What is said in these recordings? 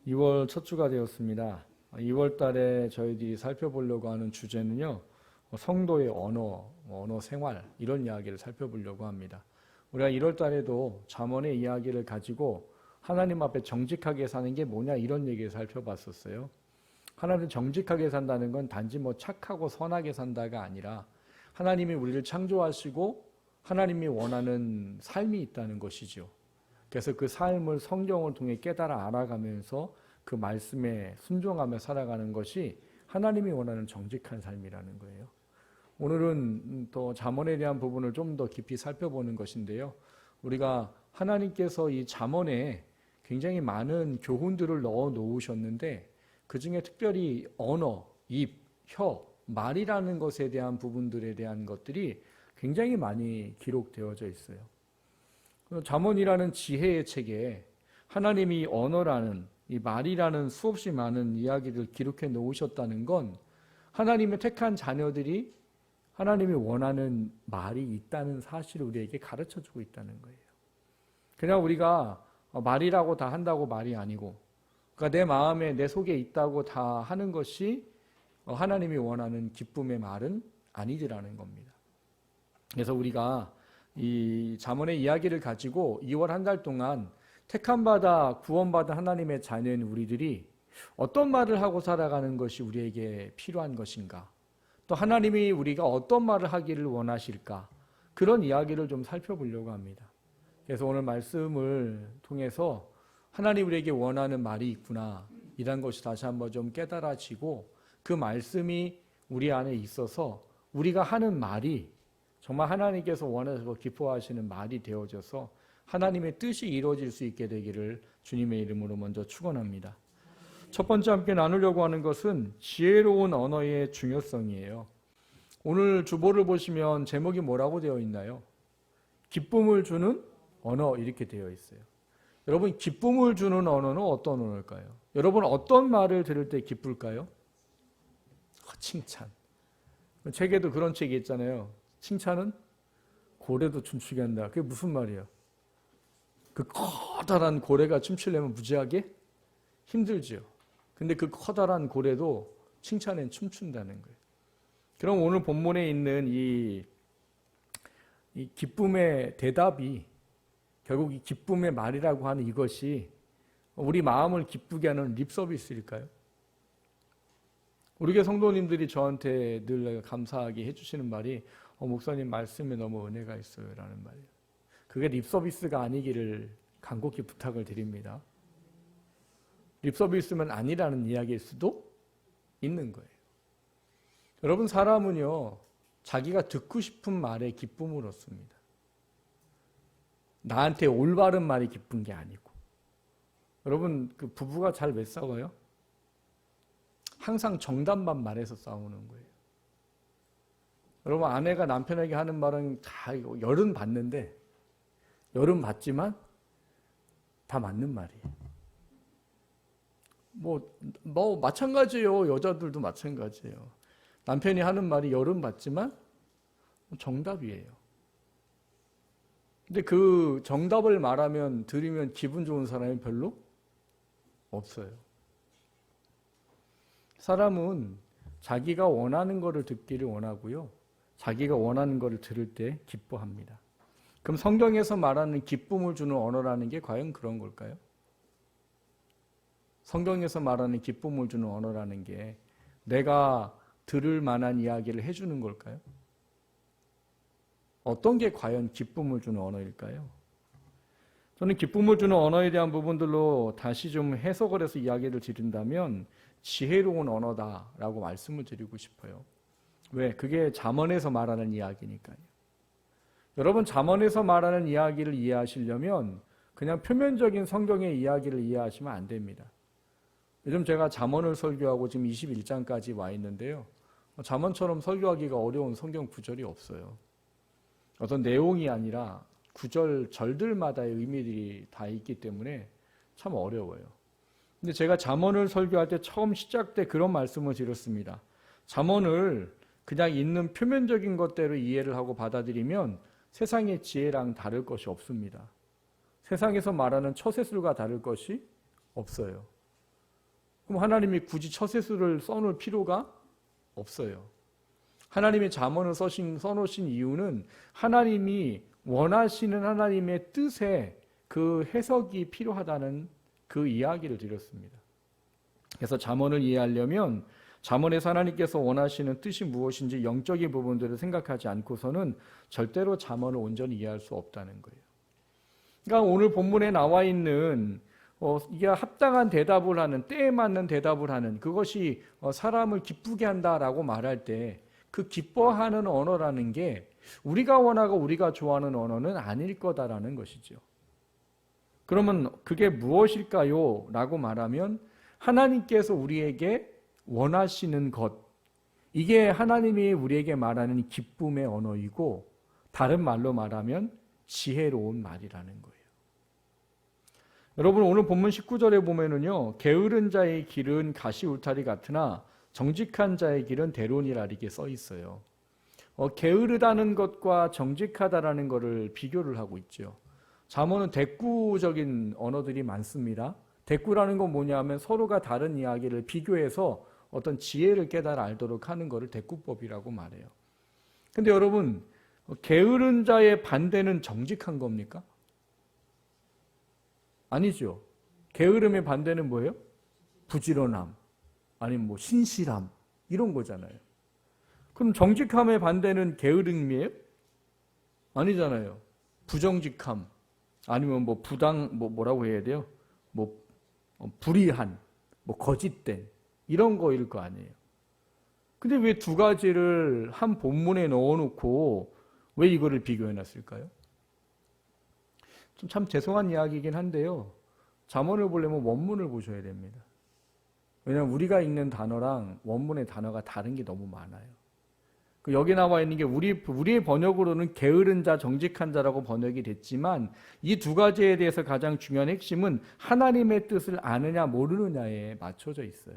2월 첫 주가 되었습니다. 2월 달에 저희들이 살펴보려고 하는 주제는요, 성도의 언어 생활, 이런 이야기를 살펴보려고 합니다. 우리가 1월 달에도 잠언의 이야기를 가지고 하나님 앞에 정직하게 사는 게 뭐냐, 이런 얘기를 살펴봤었어요. 하나님 정직하게 산다는 건 단지 착하고 선하게 산다가 아니라 하나님이 우리를 창조하시고 하나님이 원하는 삶이 있다는 것이죠. 그래서 그 삶을 성경을 통해 깨달아 알아가면서 그 말씀에 순종하며 살아가는 것이 하나님이 원하는 정직한 삶이라는 거예요. 오늘은 또 잠언에 대한 부분을 좀 더 깊이 살펴보는 것인데요. 우리가 하나님께서 이 잠언에 굉장히 많은 교훈들을 넣어 놓으셨는데 그 중에 특별히 언어, 입, 혀, 말이라는 것에 대한 부분들에 대한 것들이 굉장히 많이 기록되어져 있어요. 잠언이라는 지혜의 책에 하나님이 언어라는 이 말이라는 수없이 많은 이야기를 기록해 놓으셨다는 건 하나님의 택한 자녀들이 하나님이 원하는 말이 있다는 사실을 우리에게 가르쳐주고 있다는 거예요. 그냥 우리가 말이라고 다 한다고 말이 아니고, 그러니까 내 마음에 내 속에 있다고 다 하는 것이 하나님이 원하는 기쁨의 말은 아니더라는 겁니다. 그래서 우리가 이 잠언의 이야기를 가지고 2월 한 달 동안 택함받아 구원받은 하나님의 자녀인 우리들이 어떤 말을 하고 살아가는 것이 우리에게 필요한 것인가, 또 하나님이 우리가 어떤 말을 하기를 원하실까, 그런 이야기를 좀 살펴보려고 합니다. 그래서 오늘 말씀을 통해서 하나님 우리에게 원하는 말이 있구나, 이런 것이 다시 한번 좀 깨달아지고 그 말씀이 우리 안에 있어서 우리가 하는 말이 정말 하나님께서 원하시고 기뻐하시는 말이 되어져서 하나님의 뜻이 이루어질 수 있게 되기를 주님의 이름으로 먼저 축원합니다. 첫 번째 함께 나누려고 하는 것은 지혜로운 언어의 중요성이에요. 오늘 주보를 보시면 제목이 뭐라고 되어 있나요? 기쁨을 주는 언어, 이렇게 되어 있어요. 여러분, 기쁨을 주는 언어는 어떤 언어일까요? 여러분, 어떤 말을 들을 때 기쁠까요? 칭찬. 책에도 그런 책이 있잖아요. 칭찬은 고래도 춤추게 한다. 그게 무슨 말이에요? 그 커다란 고래가 춤추려면 무지하게 힘들죠. 근데 그 커다란 고래도 칭찬엔 춤춘다는 거예요. 그럼 오늘 본문에 있는 이 기쁨의 대답이 결국 이 기쁨의 말이라고 하는 이것이 우리 마음을 기쁘게 하는 립 서비스일까요? 우리 교회 성도님들이 저한테 늘 감사하게 해주시는 말이 목사님 말씀에 너무 은혜가 있어요, 라는 말이에요. 그게 립 서비스가 아니기를 간곡히 부탁을 드립니다. 립 서비스면 아니라는 이야기일 수도 있는 거예요. 여러분, 사람은요, 자기가 듣고 싶은 말에 기쁨을 얻습니다. 나한테 올바른 말이 기쁜 게 아니고. 여러분, 그 부부가 잘 왜 싸워요? 항상 정답만 말해서 싸우는 거예요. 여러분, 아내가 남편에게 하는 말은 다 열은 받는데, 열은 받지만 다 맞는 말이에요. 마찬가지예요. 여자들도 마찬가지예요. 남편이 하는 말이 열은 받지만 정답이에요. 근데 그 정답을 들으면 기분 좋은 사람이 별로 없어요. 사람은 자기가 원하는 것을 듣기를 원하고요, 자기가 원하는 것을 들을 때 기뻐합니다. 그럼 성경에서 말하는 기쁨을 주는 언어라는 게 과연 그런 걸까요? 성경에서 말하는 기쁨을 주는 언어라는 게 내가 들을 만한 이야기를 해주는 걸까요? 어떤 게 과연 기쁨을 주는 언어일까요? 저는 기쁨을 주는 언어에 대한 부분들로 다시 좀 해석을 해서 이야기를 드린다면 지혜로운 언어다라고 말씀을 드리고 싶어요. 왜? 그게 잠언에서 말하는 이야기니까요. 여러분, 잠언에서 말하는 이야기를 이해하시려면 그냥 표면적인 성경의 이야기를 이해하시면 안 됩니다. 요즘 제가 잠언을 설교하고 지금 21장까지 와 있는데요. 잠언처럼 설교하기가 어려운 성경 구절이 없어요. 어떤 내용이 아니라 구절, 절들마다의 의미들이 다 있기 때문에 참 어려워요. 근데 제가 잠언을 설교할 때 처음 시작 때 그런 말씀을 드렸습니다. 잠언을 그냥 있는 표면적인 것대로 이해를 하고 받아들이면 세상의 지혜랑 다를 것이 없습니다. 세상에서 말하는 처세술과 다를 것이 없어요. 그럼 하나님이 굳이 처세술을 써놓을 필요가 없어요. 하나님의 잠언을 써놓으신 이유는 하나님이 원하시는 하나님의 뜻에 그 해석이 필요하다는 그 이야기를 드렸습니다. 그래서 잠언을 이해하려면 잠언에서 하나님께서 원하시는 뜻이 무엇인지 영적인 부분들을 생각하지 않고서는 절대로 잠언을 온전히 이해할 수 없다는 거예요. 그러니까 오늘 본문에 나와 있는 이게 합당한 대답을 하는, 때에 맞는 대답을 하는, 그것이 사람을 기쁘게 한다라고 말할 때 그 기뻐하는 언어라는 게 우리가 원하고 우리가 좋아하는 언어는 아닐 거다라는 것이죠. 그러면 그게 무엇일까요? 라고 말하면 하나님께서 우리에게 원하시는 것, 이게 하나님이 우리에게 말하는 기쁨의 언어이고, 다른 말로 말하면 지혜로운 말이라는 거예요. 여러분, 오늘 본문 19절에 보면은요, 게으른 자의 길은 가시 울타리 같으나 정직한 자의 길은 대론이라 이렇게 써 있어요. 게으르다는 것과 정직하다라는 것을 비교를 하고 있죠. 잠언은 대꾸적인 언어들이 많습니다. 대꾸라는 건 뭐냐면 서로가 다른 이야기를 비교해서 어떤 지혜를 깨달아 알도록 하는 것을 대꾸법이라고 말해요. 근데 여러분, 게으른 자의 반대는 정직한 겁니까? 아니죠. 게으름의 반대는 뭐예요? 부지런함, 아니면 뭐 신실함, 이런 거잖아요. 그럼 정직함의 반대는 게으름이에요? 아니잖아요. 부정직함, 아니면 뭐 뭐라고 해야 돼요? 뭐 불의한, 뭐 거짓된, 이런 거일 거 아니에요. 근데 왜 두 가지를 한 본문에 넣어놓고 왜 이거를 비교해놨을까요? 좀 참 죄송한 이야기이긴 한데요. 잠언을 보려면 원문을 보셔야 됩니다. 왜냐하면 우리가 읽는 단어랑 원문의 단어가 다른 게 너무 많아요. 여기 나와 있는 게 우리의 번역으로는 게으른 자, 정직한 자라고 번역이 됐지만 이 두 가지에 대해서 가장 중요한 핵심은 하나님의 뜻을 아느냐 모르느냐에 맞춰져 있어요.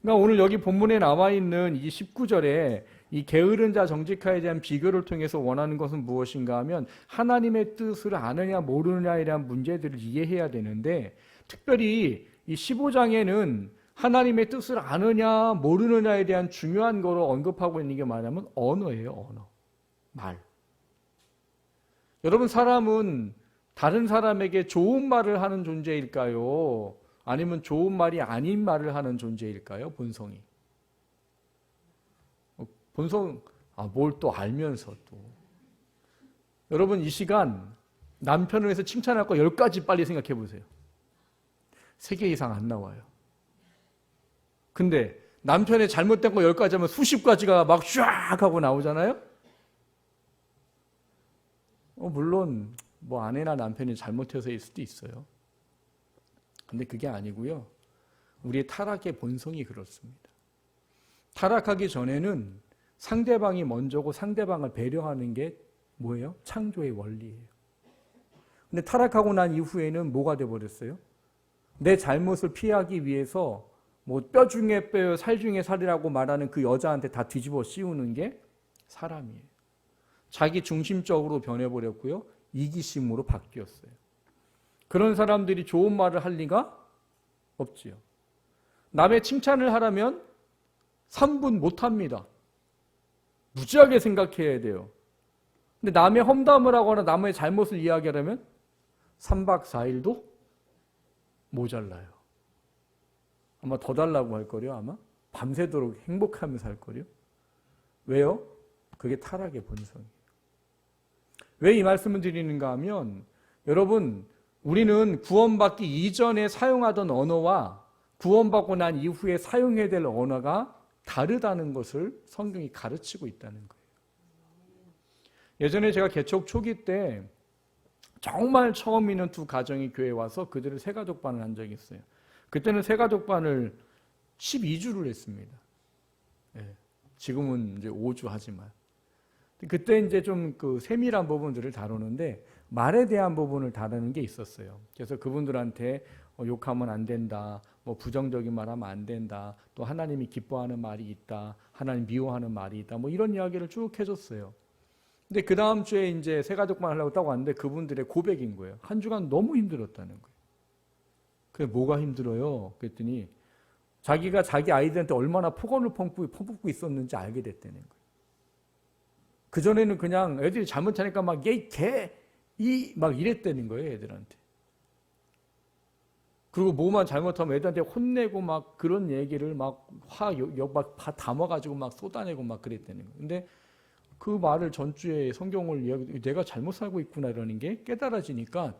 그러니까 오늘 여기 본문에 나와 있는 이 19절에 이 게으른 자, 정직하에 대한 비교를 통해서 원하는 것은 무엇인가 하면 하나님의 뜻을 아느냐 모르느냐에 대한 문제들을 이해해야 되는데, 특별히 이 15장에는 하나님의 뜻을 아느냐 모르느냐에 대한 중요한 거로 언급하고 있는 게 뭐냐면 언어예요. 언어, 말. 여러분, 사람은 다른 사람에게 좋은 말을 하는 존재일까요? 아니면 좋은 말이 아닌 말을 하는 존재일까요? 본성이. 뭘 또 알면서 또. 여러분, 이 시간 남편을 위해서 칭찬할 거 10가지 빨리 생각해 보세요. 3개 이상 안 나와요. 근데 남편의 잘못된 거 10가지 하면 수십 가지가 막 쫙 하고 나오잖아요. 물론 뭐 아내나 남편이 잘못해서일 수도 있어요. 근데 그게 아니고요. 우리의 타락의 본성이 그렇습니다. 타락하기 전에는 상대방이 먼저고 상대방을 배려하는 게 뭐예요? 창조의 원리예요. 근데 타락하고 난 이후에는 뭐가 돼버렸어요? 내 잘못을 피하기 위해서 뭐 뼈 중에 뼈, 살 중에 살이라고 말하는 그 여자한테 다 뒤집어 씌우는 게 사람이에요. 자기 중심적으로 변해버렸고요. 이기심으로 바뀌었어요. 그런 사람들이 좋은 말을 할 리가 없지요. 남의 칭찬을 하라면 3분 못합니다. 무지하게 생각해야 돼요. 근데 남의 험담을 하거나 남의 잘못을 이야기하려면 3박 4일도 모자라요. 아마 더 달라고 할 거요. 아마 밤새도록 행복하면서 할 거요. 왜요? 그게 타락의 본성이에요. 왜 이 말씀을 드리는가 하면, 여러분, 우리는 구원받기 이전에 사용하던 언어와 구원받고 난 이후에 사용해야 될 언어가 다르다는 것을 성경이 가르치고 있다는 거예요. 예전에 제가 개척 초기 때 정말 처음 있는 두 가정이 교회에 와서 그들을 새가족반을 한 적이 있어요. 그때는 새가족반을 12주를 했습니다. 지금은 이제 5주 하지만. 그때 이제 좀 그 세밀한 부분들을 다루는데 말에 대한 부분을 다루는 게 있었어요. 그래서 그분들한테 욕하면 안 된다, 뭐 부정적인 말 하면 안 된다, 또 하나님이 기뻐하는 말이 있다, 하나님 미워하는 말이 있다, 뭐 이런 이야기를 쭉 해줬어요. 근데 그 다음 주에 이제 새가족만 하려고 딱 왔는데 그분들의 고백인 거예요. 한 주간 너무 힘들었다는 거예요. 그게 뭐가 힘들어요? 그랬더니 자기가 자기 아이들한테 얼마나 폭언을 퍼붓고 있었는지 알게 됐다는 거예요. 그전에는 그냥 애들이 잘못하니까 막 얘, 개, 막 이랬다는 거예요, 애들한테. 그리고 뭐만 잘못하면 애들한테 혼내고 막 그런 얘기를 막 담아가지고 막 쏟아내고 막 그랬다는 거예요. 근데 그 말을 전주에 성경을 이야기, 내가 잘못 살고 있구나 이러는 게 깨달아지니까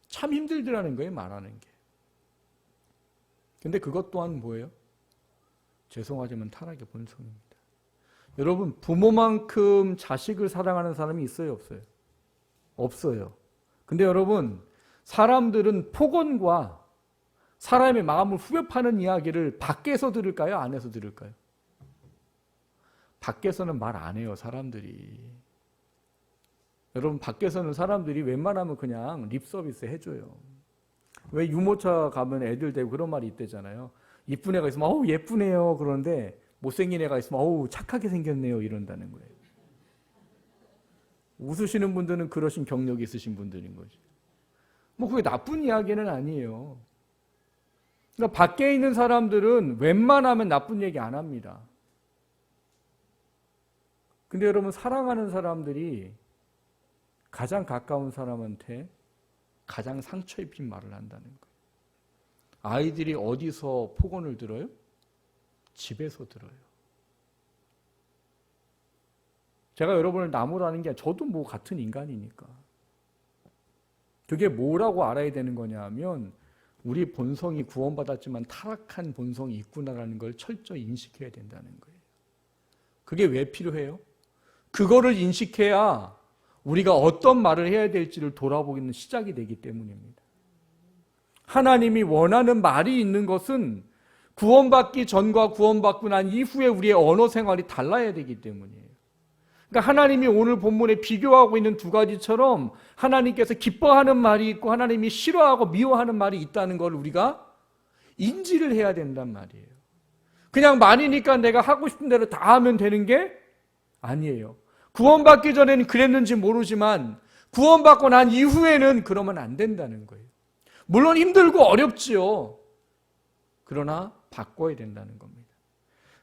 참 힘들더라는 거예요, 말하는 게. 근데 그것 또한 뭐예요? 죄송하지만 타락의 본성입니다. 여러분, 부모만큼 자식을 사랑하는 사람이 있어요, 없어요? 없어요. 근데 여러분, 사람들은 폭언과 사람의 마음을 후벼 파는 이야기를 밖에서 들을까요? 안에서 들을까요? 밖에서는 말 안 해요, 사람들이. 여러분, 밖에서는 사람들이 웬만하면 그냥 립 서비스 해줘요. 왜 유모차 가면 애들 대고 그런 말이 있대잖아요. 이쁜 애가 있으면 어우 예쁘네요. 그런데 못생긴 애가 있으면 어우 착하게 생겼네요. 이런다는 거예요. 웃으시는 분들은 그러신 경력이 있으신 분들인 거죠. 뭐 그게 나쁜 이야기는 아니에요. 그러니까 밖에 있는 사람들은 웬만하면 나쁜 얘기 안 합니다. 근데 여러분, 사랑하는 사람들이 가장 가까운 사람한테 가장 상처 입힌 말을 한다는 거예요. 아이들이 어디서 폭언을 들어요? 집에서 들어요. 제가 여러분을 나무라는 게 저도 뭐 같은 인간이니까. 그게 뭐라고 알아야 되는 거냐 하면 우리 본성이 구원받았지만 타락한 본성이 있구나라는 걸 철저히 인식해야 된다는 거예요. 그게 왜 필요해요? 그거를 인식해야 우리가 어떤 말을 해야 될지를 돌아보기는 시작이 되기 때문입니다. 하나님이 원하는 말이 있는 것은 구원받기 전과 구원받고 난 이후에 우리의 언어 생활이 달라야 되기 때문이에요. 그러니까 하나님이 오늘 본문에 비교하고 있는 두 가지처럼 하나님께서 기뻐하는 말이 있고 하나님이 싫어하고 미워하는 말이 있다는 걸 우리가 인지를 해야 된단 말이에요. 그냥 말이니까 내가 하고 싶은 대로 다 하면 되는 게 아니에요. 구원받기 전에는 그랬는지 모르지만 구원받고 난 이후에는 그러면 안 된다는 거예요. 물론 힘들고 어렵지요. 그러나 바꿔야 된다는 겁니다.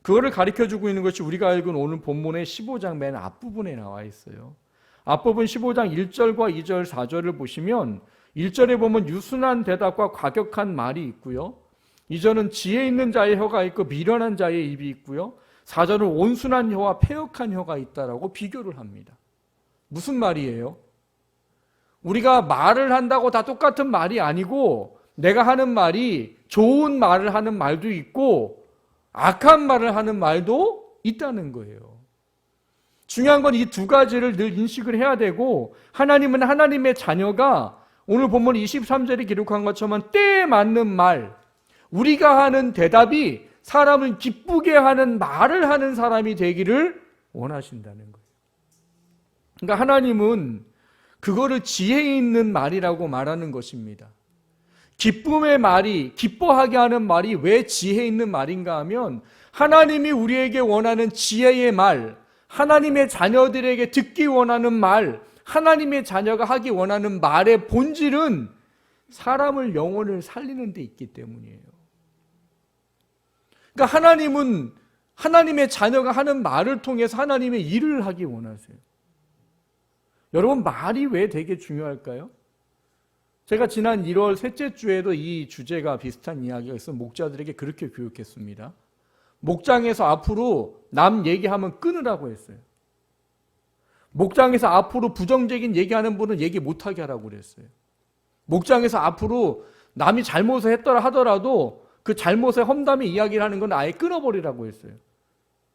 그거를 가르쳐주고 있는 것이 우리가 알고 있는 오늘 본문의 15장 맨 앞부분에 나와 있어요. 앞부분 15장 1절과 2절, 4절을 보시면 1절에 보면 유순한 대답과 과격한 말이 있고요. 2절은 지혜 있는 자의 혀가 있고 미련한 자의 입이 있고요. 4절은 온순한 혀와 패역한 혀가 있다라고 비교를 합니다. 무슨 말이에요? 우리가 말을 한다고 다 똑같은 말이 아니고 내가 하는 말이 좋은 말을 하는 말도 있고 악한 말을 하는 말도 있다는 거예요. 중요한 건 이 두 가지를 늘 인식을 해야 되고 하나님은 하나님의 자녀가 오늘 본문 23절에 기록한 것처럼 때에 맞는 말, 우리가 하는 대답이 사람을 기쁘게 하는 말을 하는 사람이 되기를 원하신다는 거예요. 그러니까 하나님은 그거를 지혜 있는 말이라고 말하는 것입니다. 기쁨의 말이, 기뻐하게 하는 말이 왜 지혜 있는 말인가 하면 하나님이 우리에게 원하는 지혜의 말, 하나님의 자녀들에게 듣기 원하는 말, 하나님의 자녀가 하기 원하는 말의 본질은 사람을 영혼을 살리는 데 있기 때문이에요. 그러니까 하나님은 하나님의 자녀가 하는 말을 통해서 하나님의 일을 하기 원하세요. 여러분, 말이 왜 되게 중요할까요? 제가 지난 1월 셋째 주에도 이 주제가 비슷한 이야기가 있어서 목자들에게 그렇게 교육했습니다. 목장에서 앞으로 남 얘기하면 끊으라고 했어요. 목장에서 앞으로 부정적인 얘기하는 분은 얘기 못하게 하라고 그랬어요. 목장에서 앞으로 남이 잘못을 했더라 하더라도 그 잘못의 험담의 이야기를 하는 건 아예 끊어버리라고 했어요.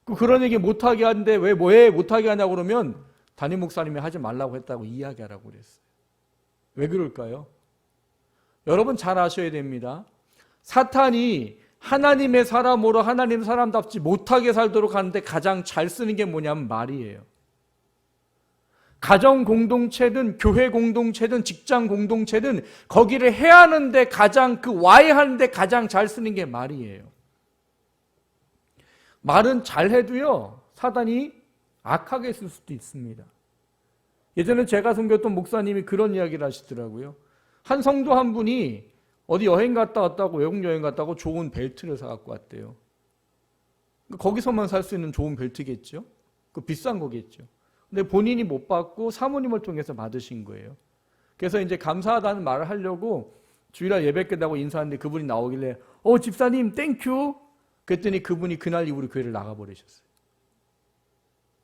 그런 얘기 못하게 하는데 왜 못하게 하냐고 그러면 담임 목사님이 하지 말라고 했다고 이야기하라고 그랬어요. 왜 그럴까요? 여러분 잘 아셔야 됩니다. 사탄이 하나님의 사람으로 하나님 사람답지 못하게 살도록 하는데 가장 잘 쓰는 게 뭐냐면 말이에요. 가정 공동체든 교회 공동체든 직장 공동체든 거기를 해하는데 가장 와해하는데 가장 잘 쓰는 게 말이에요. 말은 잘해도요 사단이 악하게 쓸 수도 있습니다. 예전에 제가 섬겼던 목사님이 그런 이야기를 하시더라고요. 한 성도 한 분이 어디 여행 갔다 왔다고, 외국 여행 갔다고 좋은 벨트를 사갖고 왔대요. 거기서만 살 수 있는 좋은 벨트겠죠? 그 비싼 거겠죠. 근데 본인이 못 받고 사모님을 통해서 받으신 거예요. 그래서 이제 감사하다는 말을 하려고 주일날 예배 끝나고 인사하는데 그분이 나오길래 집사님 땡큐. 그랬더니 그분이 그날 이후로 교회를 나가버리셨어요.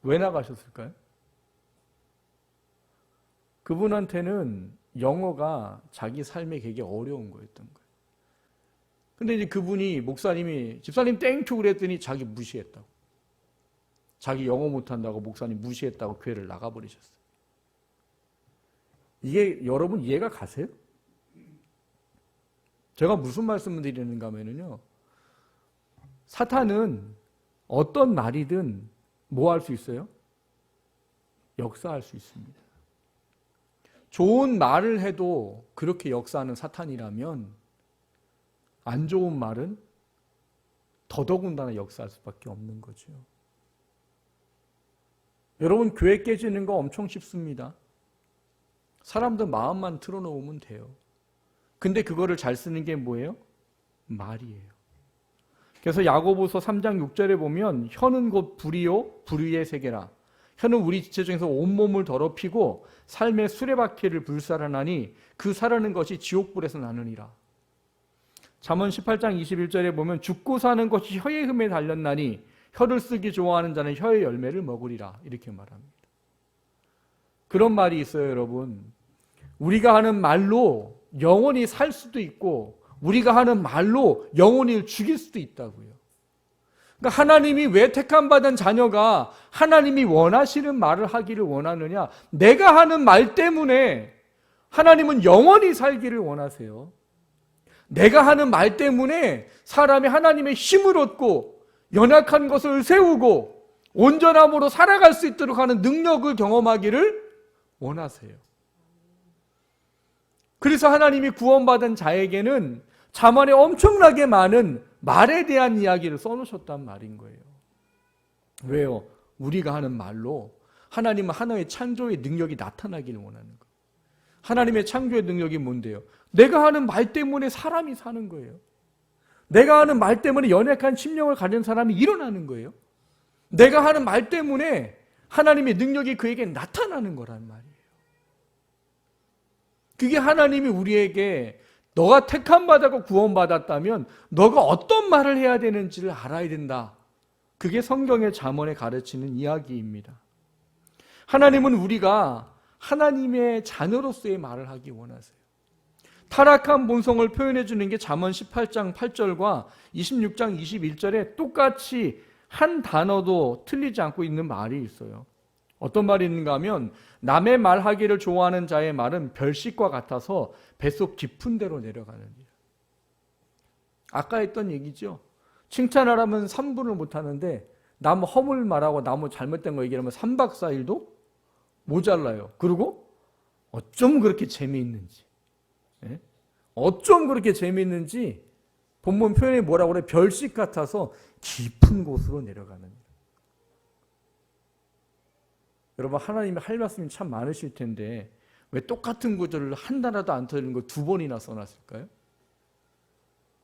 왜 나가셨을까요? 그분한테는 영어가 자기 삶에 되게 어려운 거였던 거예요. 근데 이제 그분이 목사님이 집사님 땡큐 그랬더니 자기 무시했다고. 자기 영어 못한다고 목사님 무시했다고 교회를 나가버리셨어요. 이게 여러분 이해가 가세요? 제가 무슨 말씀을 드리는가 하면요. 사탄은 어떤 말이든 뭐 할 수 있어요? 역사할 수 있습니다. 좋은 말을 해도 그렇게 역사하는 사탄이라면 안 좋은 말은 더더군다나 역사할 수밖에 없는 거죠. 여러분 교회 깨지는 거 엄청 쉽습니다. 사람들 마음만 틀어놓으면 돼요. 근데 그거를 잘 쓰는 게 뭐예요? 말이에요. 그래서 야고보서 3장 6절에 보면 혀는 곧 불이요 불의의 세계라. 혀는 우리 지체 중에서 온몸을 더럽히고 삶의 수레바퀴를 불살하나니 그 사르는 것이 지옥불에서 나느니라. 잠언 18장 21절에 보면 죽고 사는 것이 혀의 흠에 달렸나니 혀를 쓰기 좋아하는 자는 혀의 열매를 먹으리라. 이렇게 말합니다. 그런 말이 있어요, 여러분. 우리가 하는 말로 영원히 살 수도 있고 우리가 하는 말로 영혼을 죽일 수도 있다고요. 그러니까 하나님이 왜 택함받은 자녀가 하나님이 원하시는 말을 하기를 원하느냐? 내가 하는 말 때문에 하나님은 영원히 살기를 원하세요. 내가 하는 말 때문에 사람이 하나님의 힘을 얻고 연약한 것을 세우고 온전함으로 살아갈 수 있도록 하는 능력을 경험하기를 원하세요. 그래서 하나님이 구원받은 자에게는 잠언에 엄청나게 많은 말에 대한 이야기를 써놓으셨단 말인 거예요. 왜요? 우리가 하는 말로 하나님은 하나의 창조의 능력이 나타나기를 원하는 거예요. 하나님의 창조의 능력이 뭔데요? 내가 하는 말 때문에 사람이 사는 거예요. 내가 하는 말 때문에 연약한 심령을 가진 사람이 일어나는 거예요. 내가 하는 말 때문에 하나님의 능력이 그에게 나타나는 거란 말이에요. 그게 하나님이 우리에게 너가 택함받았고 구원받았다면 너가 어떤 말을 해야 되는지를 알아야 된다. 그게 성경의 잠언에 가르치는 이야기입니다. 하나님은 우리가 하나님의 자녀로서의 말을 하기 원하세요. 타락한 본성을 표현해 주는 게 잠언 18장 8절과 26장 21절에 똑같이 한 단어도 틀리지 않고 있는 말이 있어요. 어떤 말이 있는가 하면 남의 말하기를 좋아하는 자의 말은 별식과 같아서 뱃속 깊은 데로 내려가느니라. 아까 했던 얘기죠. 칭찬하라면 3분을 못하는데 남 허물 말하고 남 잘못된 거 얘기하면 3박 4일도 모자라요. 그리고 어쩜 그렇게 재미있는지, 어쩜 그렇게 재미있는지 본문 표현이 뭐라고 그래? 별식 같아서 깊은 곳으로 내려가는. 여러분 하나님이 할 말씀이 참 많으실 텐데 왜 똑같은 구절을 한 단어도 안 틀린 걸 2번이나 써놨을까요?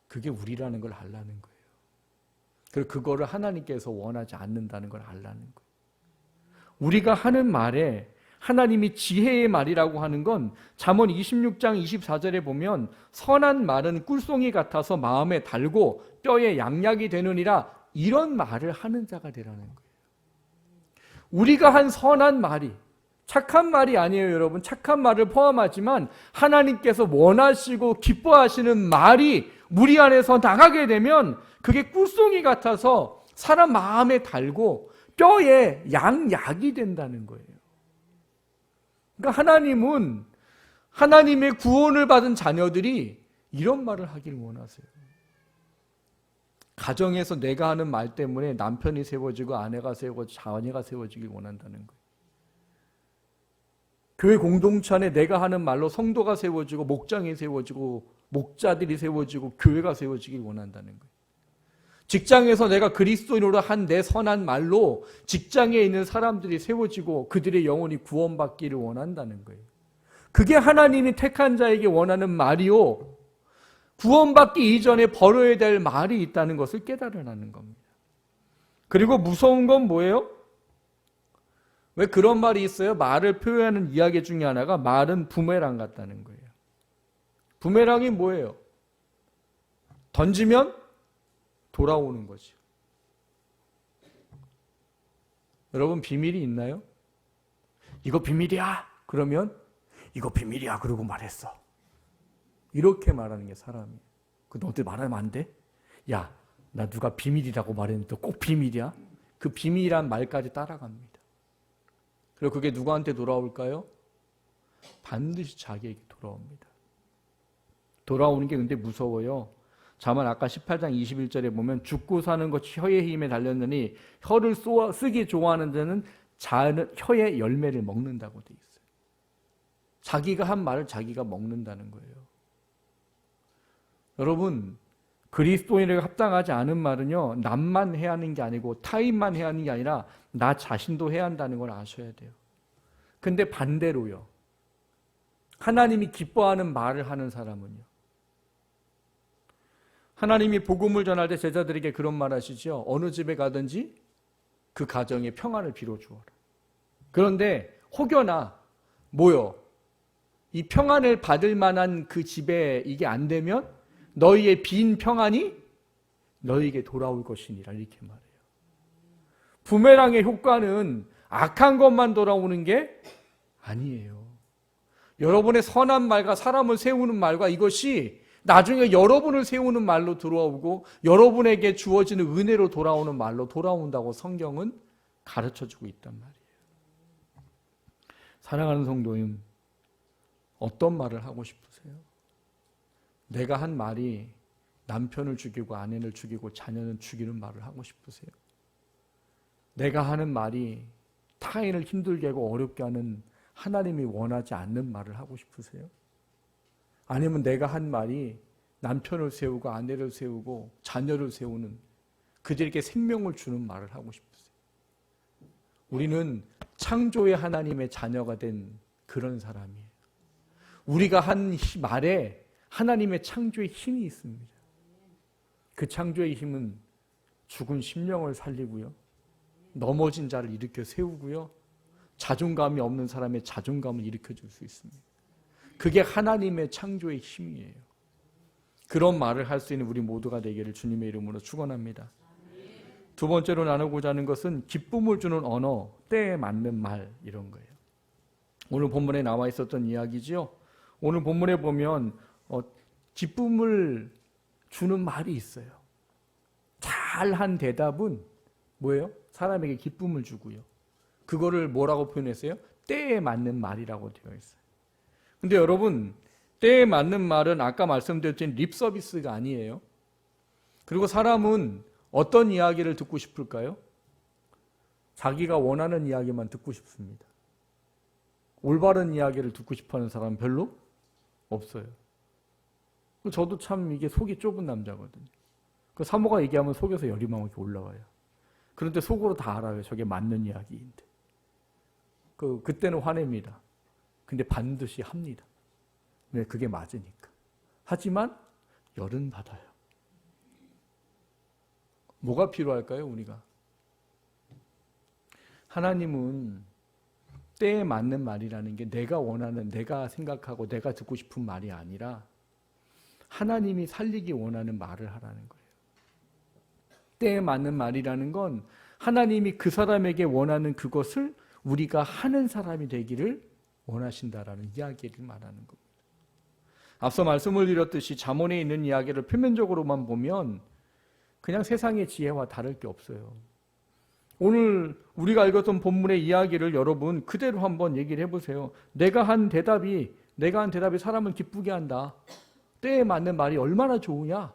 그게 우리라는 걸 알라는 거예요. 그리고 그거를 하나님께서 원하지 않는다는 걸 알라는 거예요. 우리가 하는 말에 하나님이 지혜의 말이라고 하는 건 잠언 26장 24절에 보면 선한 말은 꿀송이 같아서 마음에 달고 뼈에 양약이 되느니라 이런 말을 하는 자가 되라는 거예요. 우리가 한 선한 말이 착한 말이 아니에요, 여러분. 착한 말을 포함하지만 하나님께서 원하시고 기뻐하시는 말이 우리 안에서 나가게 되면 그게 꿀송이 같아서 사람 마음에 달고 뼈에 양약이 된다는 거예요. 그러니까 하나님은 하나님의 구원을 받은 자녀들이 이런 말을 하기를 원하세요. 가정에서 내가 하는 말 때문에 남편이 세워지고 아내가 세워지고 자녀가 세워지길 원한다는 거예요. 교회 공동체 안에 내가 하는 말로 성도가 세워지고 목장이 세워지고 목자들이 세워지고 교회가 세워지길 원한다는 거예요. 직장에서 내가 그리스도인으로 한 내 선한 말로 직장에 있는 사람들이 세워지고 그들의 영혼이 구원받기를 원한다는 거예요. 그게 하나님이 택한 자에게 원하는 말이요. 구원받기 이전에 벌어야 될 말이 있다는 것을 깨달으라는 겁니다. 그리고 무서운 건 뭐예요? 왜 그런 말이 있어요? 말을 표현하는 이야기 중에 하나가 말은 부메랑 같다는 거예요. 부메랑이 뭐예요? 던지면 돌아오는 거죠. 여러분 비밀이 있나요? 이거 비밀이야. 그러면 이거 비밀이야. 그러고 말했어. 이렇게 말하는 게 사람이에요. 너한테 말하면 안 돼? 야, 나 누가 비밀이라고 말했는데 꼭 비밀이야? 그 비밀이란 말까지 따라갑니다. 그리고 그게 누구한테 돌아올까요? 반드시 자기에게 돌아옵니다. 돌아오는 게 근데 무서워요. 잠언 아까 18장 21절에 보면 죽고 사는 것 혀의 힘에 달렸느니 혀를 쓰기 좋아하는 자는 혀의 열매를 먹는다고 돼 있어요. 자기가 한 말을 자기가 먹는다는 거예요. 여러분 그리스도인에게 합당하지 않은 말은요 남만 해야 하는 게 아니고 타인만 해야 하는 게 아니라 나 자신도 해야 한다는 걸 아셔야 돼요. 근데 반대로요. 하나님이 기뻐하는 말을 하는 사람은요. 하나님이 복음을 전할 때 제자들에게 그런 말 하시죠. 어느 집에 가든지 그 가정에 평안을 빌어주어라. 그런데 혹여나 뭐요? 이 평안을 받을 만한 그 집에 이게 안 되면 너희의 빈 평안이 너희에게 돌아올 것이니라 이렇게 말해요. 부메랑의 효과는 악한 것만 돌아오는 게 아니에요. 여러분의 선한 말과 사람을 세우는 말과 이것이 나중에 여러분을 세우는 말로 돌아오고 여러분에게 주어지는 은혜로 돌아오는 말로 돌아온다고 성경은 가르쳐주고 있단 말이에요. 사랑하는 성도님, 어떤 말을 하고 싶으세요? 내가 한 말이 남편을 죽이고 아내를 죽이고 자녀를 죽이는 말을 하고 싶으세요? 내가 하는 말이 타인을 힘들게 하고 어렵게 하는 하나님이 원하지 않는 말을 하고 싶으세요? 아니면 내가 한 말이 남편을 세우고 아내를 세우고 자녀를 세우는 그들에게 생명을 주는 말을 하고 싶으세요? 우리는 창조의 하나님의 자녀가 된 그런 사람이에요. 우리가 한 말에 하나님의 창조의 힘이 있습니다. 그 창조의 힘은 죽은 심령을 살리고요. 넘어진 자를 일으켜 세우고요. 자존감이 없는 사람의 자존감을 일으켜 줄 수 있습니다. 그게 하나님의 창조의 힘이에요. 그런 말을 할 수 있는 우리 모두가 되기를 주님의 이름으로 축원합니다. 두 번째로 나누고자 하는 것은 기쁨을 주는 언어, 때에 맞는 말 이런 거예요. 오늘 본문에 나와 있었던 이야기지요. 오늘 본문에 보면 기쁨을 주는 말이 있어요. 잘한 대답은 뭐예요? 사람에게 기쁨을 주고요. 그거를 뭐라고 표현했어요? 때에 맞는 말이라고 되어 있어요. 근데 여러분, 때에 맞는 말은 아까 말씀드렸던 립 서비스가 아니에요. 그리고 사람은 어떤 이야기를 듣고 싶을까요? 자기가 원하는 이야기만 듣고 싶습니다. 올바른 이야기를 듣고 싶어하는 사람은 별로 없어요. 저도 참 이게 속이 좁은 남자거든요. 그 사모가 얘기하면 속에서 열이 막 이렇게 올라와요. 그런데 속으로 다 알아요. 저게 맞는 이야기인데. 그때는 화냅니다. 근데 반드시 합니다. 네, 그게 맞으니까. 하지만 열은 받아요. 뭐가 필요할까요, 우리가? 하나님은 때에 맞는 말이라는 게 내가 원하는, 내가 생각하고 내가 듣고 싶은 말이 아니라 하나님이 살리기 원하는 말을 하라는 거예요. 때에 맞는 말이라는 건 하나님이 그 사람에게 원하는 그것을 우리가 하는 사람이 되기를 원하신다라는 이야기를 말하는 겁니다. 앞서 말씀을 드렸듯이 잠언에 있는 이야기를 표면적으로만 보면 그냥 세상의 지혜와 다를 게 없어요. 오늘 우리가 읽었던 본문의 이야기를 여러분 그대로 한번 얘기를 해보세요. 내가 한 대답이 사람을 기쁘게 한다. 때에 맞는 말이 얼마나 좋으냐?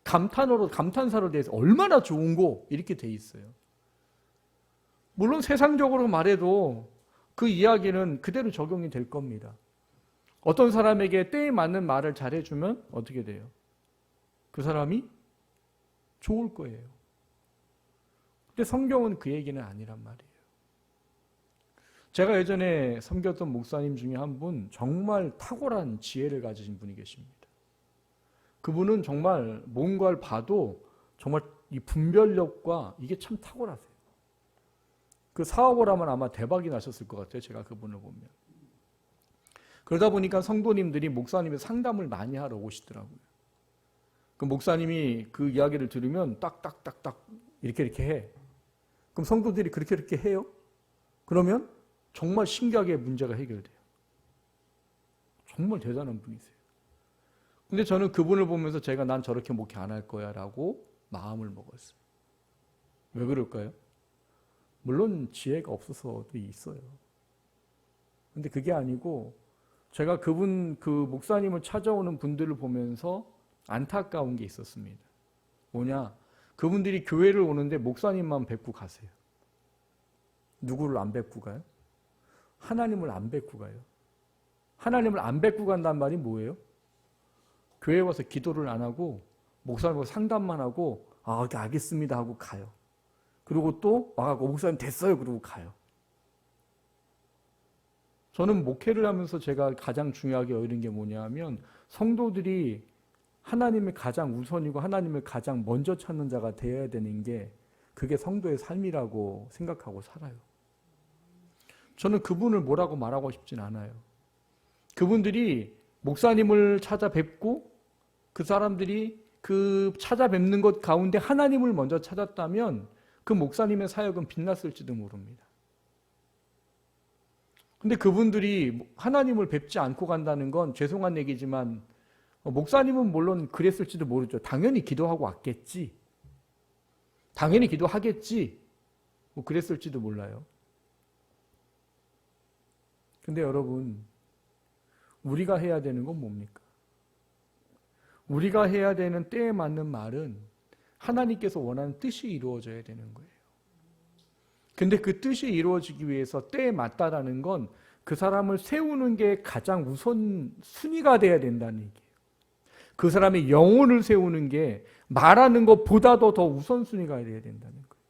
감탄사로 대해서 얼마나 좋은고 이렇게 돼 있어요. 물론 세상적으로 말해도 그 이야기는 그대로 적용이 될 겁니다. 어떤 사람에게 때에 맞는 말을 잘해주면 어떻게 돼요? 그 사람이 좋을 거예요. 근데 성경은 그 얘기는 아니란 말이에요. 제가 예전에 섬겼던 목사님 중에 한 분 정말 탁월한 지혜를 가지신 분이 계십니다. 그분은 정말 뭔가를 봐도 정말 이 분별력과 이게 참 탁월하세요. 그 사업을 하면 아마 대박이 나셨을 것 같아요. 제가 그분을 보면. 그러다 보니까 성도님들이 목사님의 상담을 많이 하러 오시더라고요. 그 목사님이 그 이야기를 들으면 딱딱딱딱 이렇게 해. 그럼 성도들이 그렇게 해요? 그러면 정말 신기하게 문제가 해결돼요. 정말 대단한 분이세요. 근데 저는 그분을 보면서 제가 난 저렇게 목회 안 할 거야 라고 마음을 먹었어요. 왜 그럴까요? 물론 지혜가 없어서도 있어요. 근데 그게 아니고 제가 그 목사님을 찾아오는 분들을 보면서 안타까운 게 있었습니다. 뭐냐? 그분들이 교회를 오는데 목사님만 뵙고 가세요. 누구를 안 뵙고 가요? 하나님을 안 뵙고 가요. 하나님을 안 뵙고 간단 말이 뭐예요? 교회에 와서 기도를 안 하고 목사님하고 상담만 하고 알겠습니다 하고 가요. 그리고 또 와가지고 목사님 됐어요 그러고 가요. 저는 목회를 하면서 제가 가장 중요하게 여기는 게 뭐냐면 성도들이 하나님을 가장 우선이고 하나님을 가장 먼저 찾는 자가 되어야 되는 게 그게 성도의 삶이라고 생각하고 살아요. 저는 그분을 뭐라고 말하고 싶진 않아요. 그분들이 목사님을 찾아뵙고 그 사람들이 그 찾아뵙는 것 가운데 하나님을 먼저 찾았다면 그 목사님의 사역은 빛났을지도 모릅니다. 근데 그분들이 하나님을 뵙지 않고 간다는 건 죄송한 얘기지만 목사님은 물론 그랬을지도 모르죠. 당연히 기도하고 왔겠지. 당연히 기도하겠지. 뭐 그랬을지도 몰라요. 근데 여러분, 우리가 해야 되는 건 뭡니까? 우리가 해야 되는 때에 맞는 말은 하나님께서 원하는 뜻이 이루어져야 되는 거예요. 근데 그 뜻이 이루어지기 위해서 때에 맞다라는 건 그 사람을 세우는 게 가장 우선 순위가 돼야 된다는 얘기예요. 그 사람의 영혼을 세우는 게 말하는 것보다도 더 우선순위가 돼야 된다는 거예요.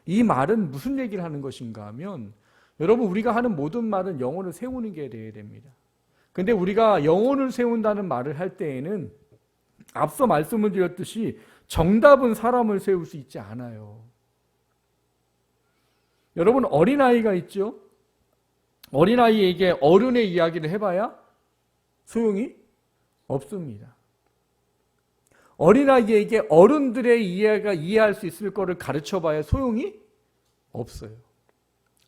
이 말은 무슨 얘기를 하는 것인가 하면 여러분 우리가 하는 모든 말은 영혼을 세우는 게 돼야 됩니다. 근데 우리가 영혼을 세운다는 말을 할 때에는 앞서 말씀을 드렸듯이 정답은 사람을 세울 수 있지 않아요. 여러분 어린아이가 있죠? 어린아이에게 어른의 이야기를 해봐야 소용이 없습니다. 어린아이에게 어른들의 이해가 이해할 수 있을 거를 가르쳐봐야 소용이 없어요.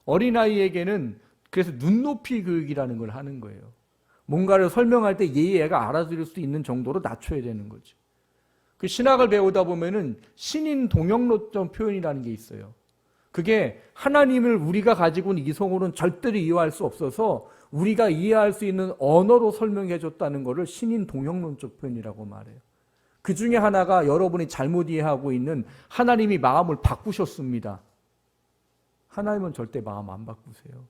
어린아이에게는 그래서 눈높이 교육이라는 걸 하는 거예요. 뭔가를 설명할 때 얘가 알아들을 수 있는 정도로 낮춰야 되는 거죠. 그 신학을 배우다 보면은 신인 동영론적 표현이라는 게 있어요. 그게 하나님을 우리가 가지고 있는 이성으로는 절대로 이해할 수 없어서 우리가 이해할 수 있는 언어로 설명해 줬다는 것을 신인 동영론적 표현이라고 말해요. 그 중에 하나가 여러분이 잘못 이해하고 있는 하나님이 마음을 바꾸셨습니다. 하나님은 절대 마음 안 바꾸세요.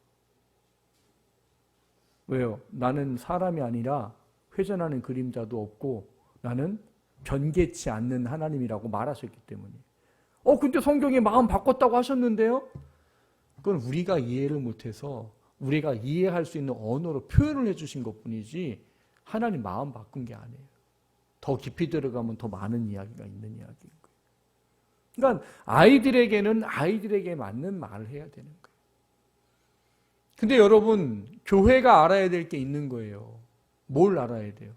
왜요? 나는 사람이 아니라 회전하는 그림자도 없고 나는 변개치 않는 하나님이라고 말하셨기 때문이에요. 근데 성경에 마음 바꿨다고 하셨는데요? 그건 우리가 이해를 못해서 우리가 이해할 수 있는 언어로 표현을 해주신 것뿐이지 하나님 마음 바꾼 게 아니에요. 더 깊이 들어가면 더 많은 이야기가 있는 이야기인 거예요. 그러니까 아이들에게는 아이들에게 맞는 말을 해야 되는 거예요. 근데 여러분 교회가 알아야 될 게 있는 거예요. 뭘 알아야 돼요?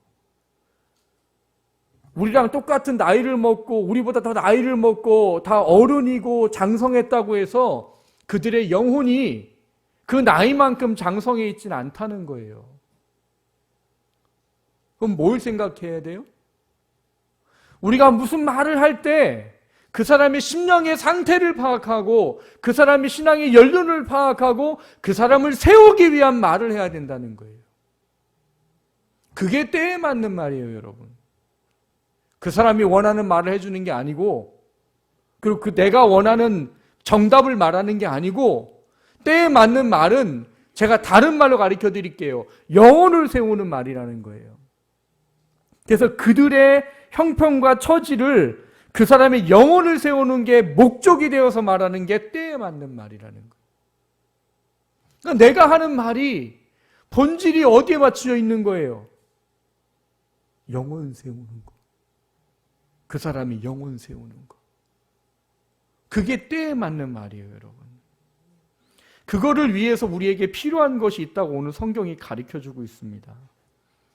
우리랑 똑같은 나이를 먹고 우리보다 더 나이를 먹고 다 어른이고 장성했다고 해서 그들의 영혼이 그 나이만큼 장성해 있지는 않다는 거예요. 그럼 뭘 생각해야 돼요? 우리가 무슨 말을 할 때 그 사람의 심령의 상태를 파악하고 그 사람의 신앙의 연륜을 파악하고 그 사람을 세우기 위한 말을 해야 된다는 거예요. 그게 때에 맞는 말이에요, 여러분. 그 사람이 원하는 말을 해주는 게 아니고 그리고 내가 원하는 정답을 말하는 게 아니고 때에 맞는 말은 제가 다른 말로 가르쳐 드릴게요. 영혼을 세우는 말이라는 거예요. 그래서 그들의 형편과 처지를 그 사람의 영혼을 세우는 게 목적이 되어서 말하는 게 때에 맞는 말이라는 거예요. 그러니까 내가 하는 말이 본질이 어디에 맞춰져 있는 거예요? 영혼 세우는 거. 그 사람이 영혼 세우는 거. 그게 때에 맞는 말이에요, 여러분. 그거를 위해서 우리에게 필요한 것이 있다고 오늘 성경이 가르쳐주고 있습니다.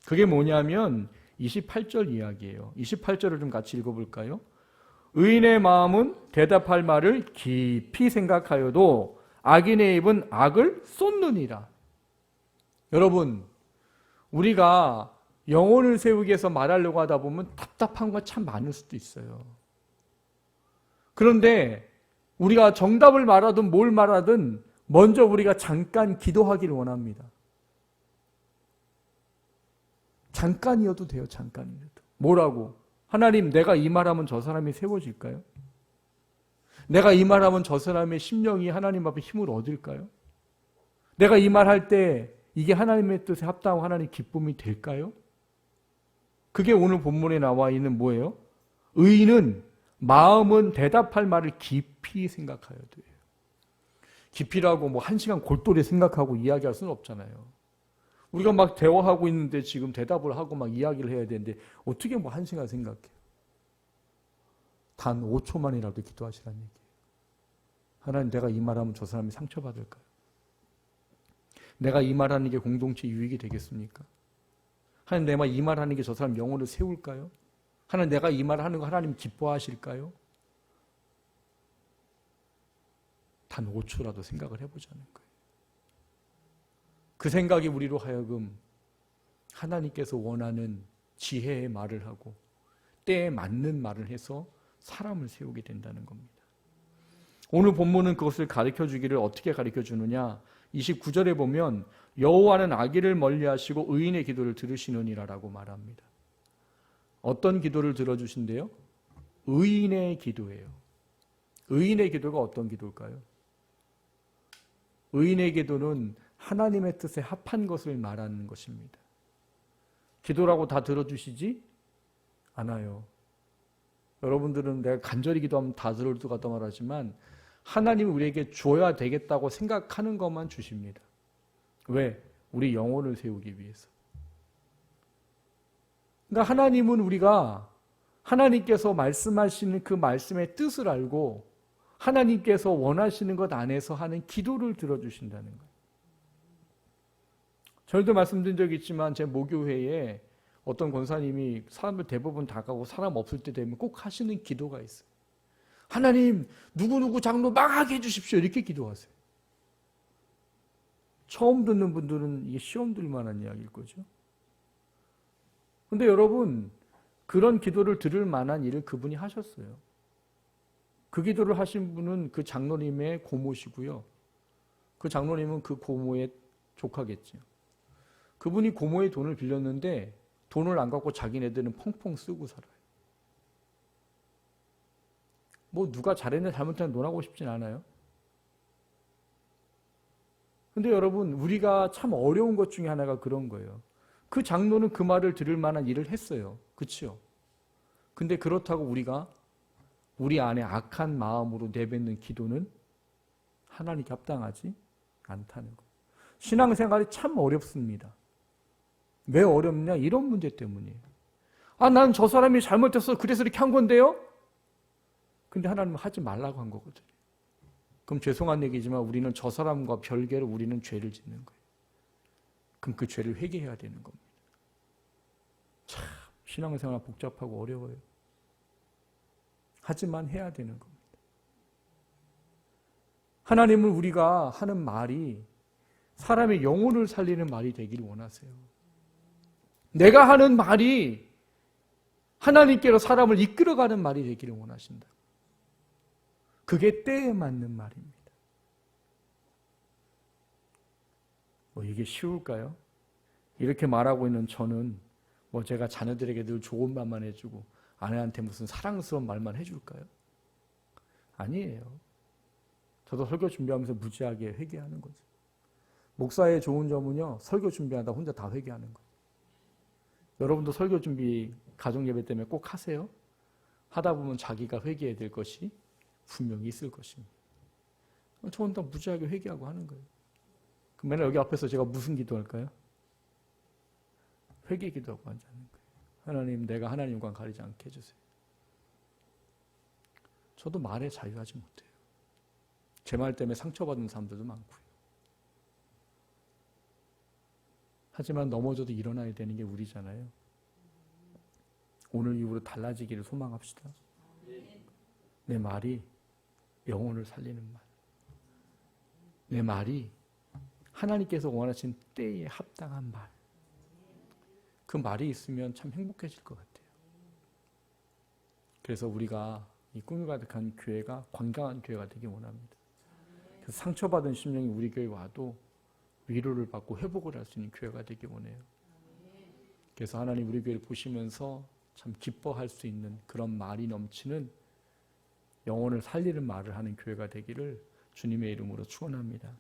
그게 뭐냐면 28절 이야기예요. 28절을 좀 같이 읽어볼까요? 의인의 마음은 대답할 말을 깊이 생각하여도 악인의 입은 악을 쏟느니라. 여러분, 우리가 영혼을 세우기 위해서 말하려고 하다 보면 답답한 거 참 많을 수도 있어요. 그런데 우리가 정답을 말하든 뭘 말하든 먼저 우리가 잠깐 기도하기를 원합니다. 잠깐이어도 돼요, 잠깐이라도. 뭐라고? 하나님, 내가 이 말하면 저 사람이 세워질까요? 내가 이 말하면 저 사람의 심령이 하나님 앞에 힘을 얻을까요? 내가 이 말할 때 이게 하나님의 뜻에 합당하고 하나님 기쁨이 될까요? 그게 오늘 본문에 나와 있는 뭐예요? 의인은 마음은 대답할 말을 깊이 생각하여야 돼요. 깊이라고 뭐 1시간 골똘히 생각하고 이야기할 수는 없잖아요. 우리가 막 대화하고 있는데 지금 대답을 하고 막 이야기를 해야 되는데 어떻게 뭐 1시간 생각해요? 단 5초만이라도 기도하시라는 얘기예요. 하나님, 내가 이 말하면 저 사람이 상처받을까요? 내가 이 말하는 게 공동체 유익이 되겠습니까? 하나님, 내가 이 말하는 게 저 사람 영혼을 세울까요? 하나님, 내가 이 말하는 거 하나님 기뻐하실까요? 단 5초라도 생각을 해보자는 거예요. 그 생각이 우리로 하여금 하나님께서 원하는 지혜의 말을 하고 때에 맞는 말을 해서 사람을 세우게 된다는 겁니다. 오늘 본문은 그것을 가르쳐주기를 어떻게 가르쳐주느냐? 29절에 보면 여호와는 악인을 멀리하시고 의인의 기도를 들으시느니라라고 말합니다. 어떤 기도를 들어주신대요? 의인의 기도예요. 의인의 기도가 어떤 기도일까요? 의인의 기도는 하나님의 뜻에 합한 것을 말하는 것입니다. 기도라고 다 들어주시지 않아요. 여러분들은 내가 간절히 기도하면 다 들을 것 같다 말하지만 하나님이 우리에게 줘야 되겠다고 생각하는 것만 주십니다. 왜? 우리 영혼을 세우기 위해서. 그러니까 하나님은 우리가 하나님께서 말씀하시는 그 말씀의 뜻을 알고 하나님께서 원하시는 것 안에서 하는 기도를 들어주신다는 거예요. 저희도 말씀드린 적이 있지만 제 모교회에 어떤 권사님이 사람들 대부분 다 가고 사람 없을 때 되면 꼭 하시는 기도가 있어요. 하나님, 누구누구 장로 망하게 해주십시오. 이렇게 기도하세요. 처음 듣는 분들은 이게 시험 들 만한 이야기일 거죠. 근데 여러분, 그런 기도를 들을 만한 일을 그분이 하셨어요. 그 기도를 하신 분은 그 장로님의 고모시고요. 그 장로님은 그 고모의 조카겠죠. 그분이 고모의 돈을 빌렸는데 돈을 안 갖고 자기네들은 펑펑 쓰고 살아요. 뭐 누가 잘했냐 잘못했냐 논하고 싶진 않아요. 근데 여러분, 우리가 참 어려운 것 중에 하나가 그런 거예요. 그 장로는 그 말을 들을 만한 일을 했어요. 그렇죠? 근데 그렇다고 우리가 우리 안에 악한 마음으로 내뱉는 기도는 하나님께 합당하지 않다는 거예요. 신앙생활이 참 어렵습니다. 왜 어렵냐? 이런 문제 때문이에요. 아, 난 저 사람이 잘못했어. 그래서 이렇게 한 건데요? 근데 하나님은 하지 말라고 한 거거든요. 그럼 죄송한 얘기지만 우리는 저 사람과 별개로 우리는 죄를 짓는 거예요. 그럼 그 죄를 회개해야 되는 겁니다. 참 신앙생활 복잡하고 어려워요. 하지만 해야 되는 겁니다. 하나님은 우리가 하는 말이 사람의 영혼을 살리는 말이 되기를 원하세요. 내가 하는 말이 하나님께로 사람을 이끌어가는 말이 되기를 원하신다. 그게 때에 맞는 말입니다. 뭐 이게 쉬울까요? 이렇게 말하고 있는 저는 뭐 제가 자녀들에게 늘 좋은 말만 해주고 아내한테 무슨 사랑스러운 말만 해줄까요? 아니에요. 저도 설교 준비하면서 무지하게 회개하는 거죠. 목사의 좋은 점은요, 설교 준비하다 혼자 다 회개하는 거예요. 여러분도 설교 준비 가정 예배 때문에 꼭 하세요. 하다 보면 자기가 회개해야 될 것이 분명히 있을 것입니다. 저 혼자 무지하게 회개하고 하는 거예요. 그럼 맨날 여기 앞에서 제가 무슨 기도할까요? 회개 기도하고 앉아있는 거예요. 하나님, 내가 하나님과 가리지 않게 해주세요. 저도 말에 자유하지 못해요. 제 말 때문에 상처받은 사람들도 많고요. 하지만 넘어져도 일어나야 되는 게 우리잖아요. 오늘 이후로 달라지기를 소망합시다. 내 말이 영혼을 살리는 말. 내 말이 하나님께서 원하신 때에 합당한 말. 그 말이 있으면 참 행복해질 것 같아요. 그래서 우리가 이 꿈이 가득한 교회가 건강한 교회가 되기 원합니다. 그래서 상처받은 심령이 우리 교회에 와도 위로를 받고 회복을 할 수 있는 교회가 되기 원해요. 그래서 하나님 우리 교회를 보시면서 참 기뻐할 수 있는 그런 말이 넘치는 영혼을 살리는 말을 하는 교회가 되기를 주님의 이름으로 축원합니다.